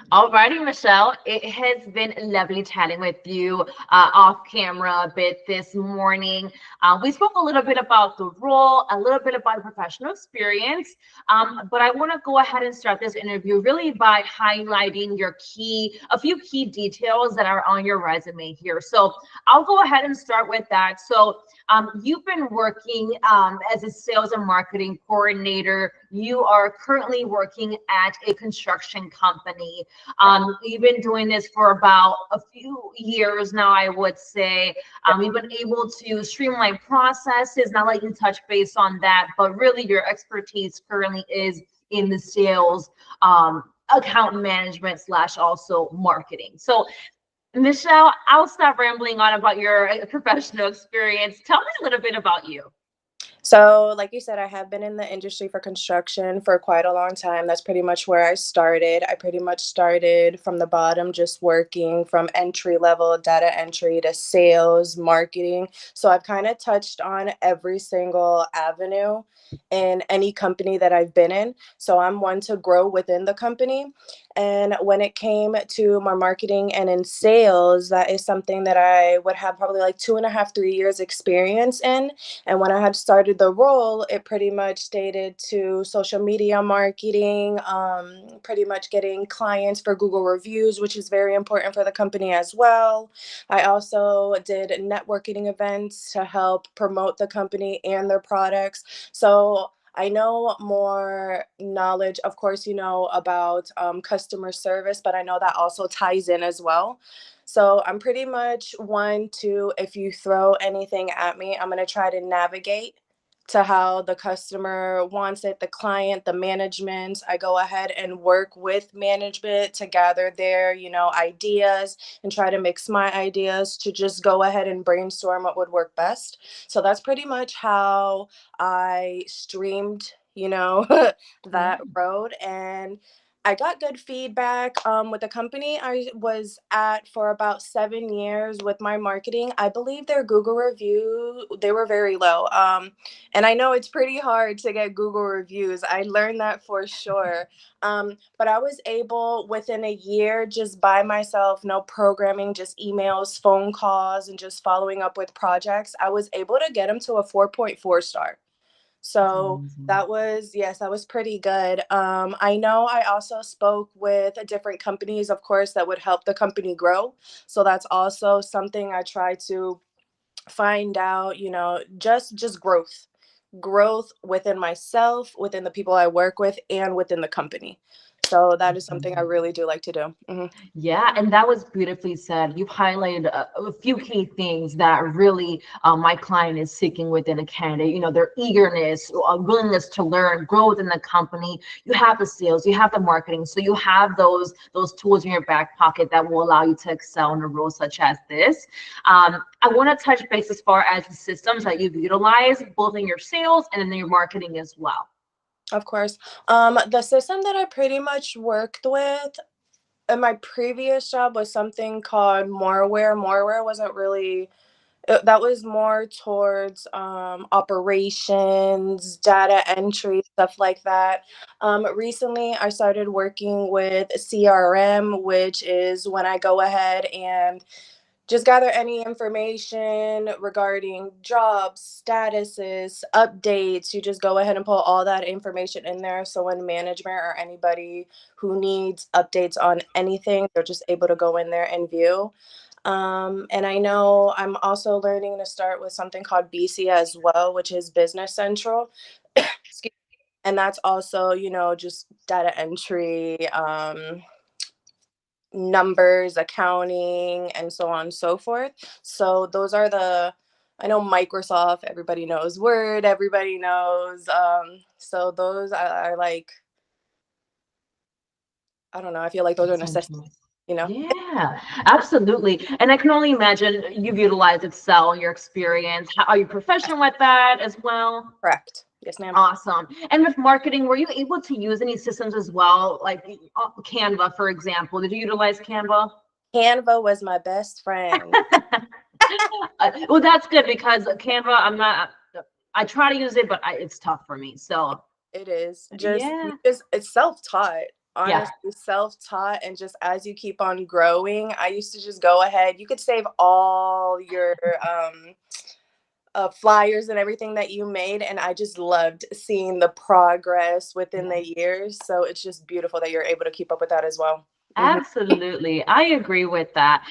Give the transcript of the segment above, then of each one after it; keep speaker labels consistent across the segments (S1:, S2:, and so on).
S1: Alrighty, Michelle. It has been lovely chatting with you off camera a bit this morning. We spoke a little bit about the role, a little bit about professional experience, but I want to go ahead and start this interview really by highlighting a few key details that are on your resume here. So I'll go ahead and start with that. So you've been working as a sales and marketing coordinator. You are currently working at a construction company. You've been doing this for about a few years now, I would say. You've been able to streamline processes, not let you touch base on that, but really your expertise currently is in the sales, account management slash also marketing. So Michelle, I'll stop rambling on about your professional experience. Tell me a little bit about you.
S2: So, like you said, I have been in the industry for construction for quite a long time. That's pretty much where I started. I pretty much started from the bottom, just working from entry level data entry to sales, marketing. So, I've kind of touched on every single avenue in any company that I've been in. So, I'm one to grow within the company. And when it came to my marketing and in sales, that is something that I would have probably like 2.5, 3 years experience in. And when I had started the role, it pretty much stated to social media marketing, pretty much getting clients for Google reviews, which is very important for the company as well. I also did networking events to help promote the company and their products. So I know more knowledge, of course, about customer service, but I know that also ties in as well. So I'm pretty much one to, if you throw anything at me, I'm going to try to navigate to how the customer wants it, the client, the management. I go ahead and work with management to gather their, ideas and try to mix my ideas to just go ahead and brainstorm what would work best. So that's pretty much how I streamed,
S1: Yeah.
S2: that road. And I got good feedback with the company I was at for about 7 years with my marketing. I believe their Google review, they were very low. And I know it's pretty hard to get Google reviews. I learned that for sure. But I was able within a year, just by myself, no programming, just emails, phone calls, and just following up with projects. I was able to get them to a 4.4 star.
S1: That's
S2: So
S1: amazing.
S2: that was, yes, that was pretty good. I know I also spoke with different companies, of course, that would help the company grow. So that's also something I try to find out, just growth within myself, within the people I work with, and within the company. So that is something I really do like to do.
S1: Yeah, and that was beautifully said. You've highlighted a few key things that really my client is seeking within a candidate. You know, their eagerness, willingness to learn, grow within the company. You have the sales, you have the marketing, so you have those tools in your back pocket that will allow you to excel in a role such as this. I want to touch base as far as the systems that you've utilized, both in your sales and in your marketing as well.
S2: Of course. The system that I pretty much worked with in my previous job was something called Moreware. Moreware wasn't really that was more towards operations, data entry, stuff like that. Recently, I started working with CRM, which is when I go ahead and just gather any information regarding jobs, statuses, updates. You just go ahead and pull all that information in there. So when management or anybody who needs updates on anything, they're just able to go in there and view. And I know I'm also learning to start with something called BC as well, which is Business Central. Excuse- and that's also, just data entry, numbers, accounting, and so on and so forth. So those are I know Microsoft, everybody knows Word, everybody knows. So those I like, I don't know, I feel like those are necessities,
S1: Essentially.
S2: you know?
S1: Yeah, absolutely. And I can only imagine you've utilized Excel in your experience. Are you
S2: Yes,
S1: proficient with that as well?
S2: correct. Yes, ma'am.
S1: Awesome. And with marketing, were you able to use any systems as well, like Canva, for example? Did you utilize Canva?
S2: Canva was my best friend.
S1: Well, that's good because Canva, I try to use it, but it's tough for me. So,
S2: It is just,
S1: yeah.
S2: it's self-taught.
S1: Yeah.
S2: honestly self-taught, and just as you keep on growing, I used to just go ahead. You could save all your flyers and everything that you made, and I just loved seeing the progress within
S1: Yeah.
S2: the years. So it's just beautiful that you're able to keep up with that as well. Mhm.
S1: Absolutely. I agree with that.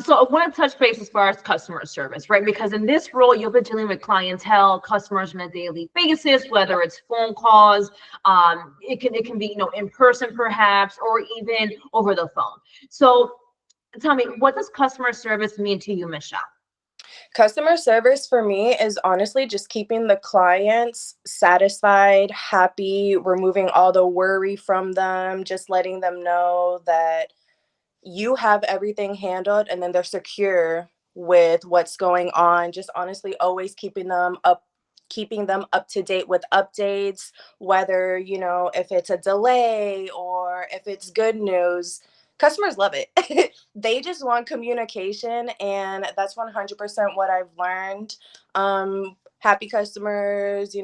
S1: So I want to touch base as far as customer service, right? Because in this role, you'll be dealing with clientele, customers on a daily basis, whether it's phone calls, it can be, in person perhaps, or even over the phone. So tell me, what does customer service mean to you, Michelle?
S2: Customer service for me is honestly just keeping the clients satisfied, happy, removing all the worry from them, just letting them know that you have everything handled and then they're secure with what's going on. Just honestly always keeping them up to date with updates, whether, if it's a delay or if it's good news. Customers love it. They just want communication, and that's 100% what I've learned. Happy customers,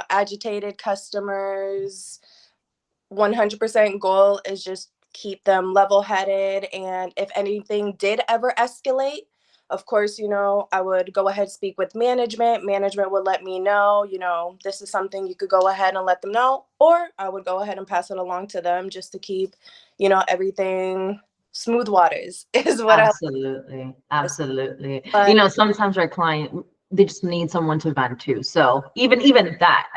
S2: agitated customers, 100% goal is just keep them level headed. And if anything did ever escalate, of course, I would go ahead, speak with management. Management would let me know, this is something you could go ahead and let them know. Or I would go ahead and pass it along to them just to keep, everything smooth waters is what I
S1: Absolutely. Absolutely.
S2: but
S1: Sometimes our client, they just need someone to vent to. So even that.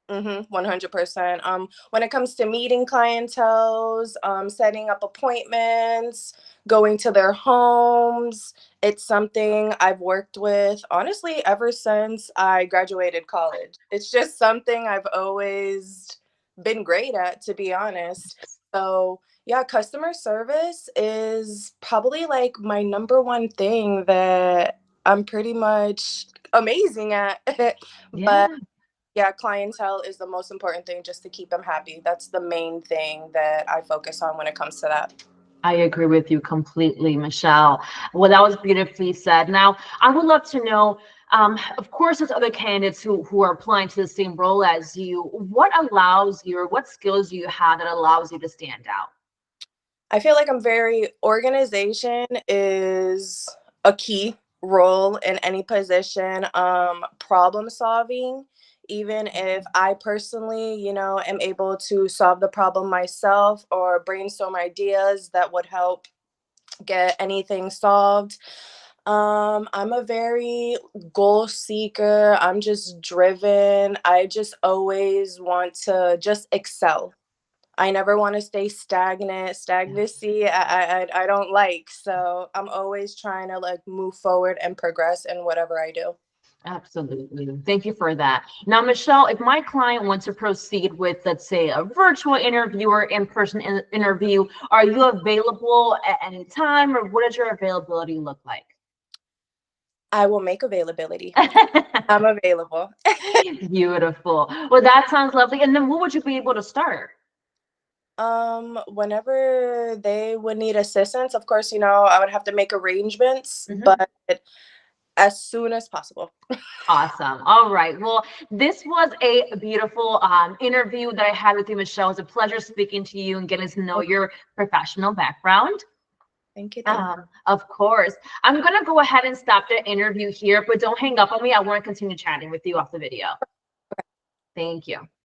S2: 100%. When it comes to meeting clientels, setting up appointments, going to their homes, it's something I've worked with honestly ever since I graduated college. It's just something I've always been great at, to be honest. So, yeah, customer service is probably like my number one thing that I'm pretty much amazing at. But
S1: Yeah.
S2: yeah, clientele is the most important thing, just to keep them happy. That's the main thing that I focus on when it comes to that.
S1: I agree with you completely, Michelle. Well, that was beautifully said. Now, I would love to know, of course, there's other candidates who are applying to the same role as you. What allows you, or what skills do you have that allows you to stand out?
S2: I feel like organization is a key role in any position. Problem solving, even if I personally, am able to solve the problem myself or brainstorm ideas that would help get anything solved. I'm a very goal seeker. I'm just driven. I just always want to just excel. I never want to stay stagnant. Stagnancy, I don't like. So I'm always trying to like move forward and progress in whatever I do.
S1: Absolutely. Thank you for that. Now, Michelle, if my client wants to proceed with, let's say, a virtual interview or in-person interview, are you available at any time, or what does your availability look like?
S2: I will make availability. I'm available.
S1: Beautiful. Well, that sounds lovely. And then when would you be able to start?
S2: Whenever they would need assistance, of course, I would have to make arrangements,
S1: Mhm.
S2: but as soon as possible.
S1: Awesome. All right. Well, this was a beautiful interview that I had with you, Michelle. It was a pleasure speaking to you and getting to know your professional background.
S2: Thank you. Thank you.
S1: Of course. I'm going to go ahead and stop the interview here, but don't hang up on me. I want to continue chatting with you off the video. Thank you.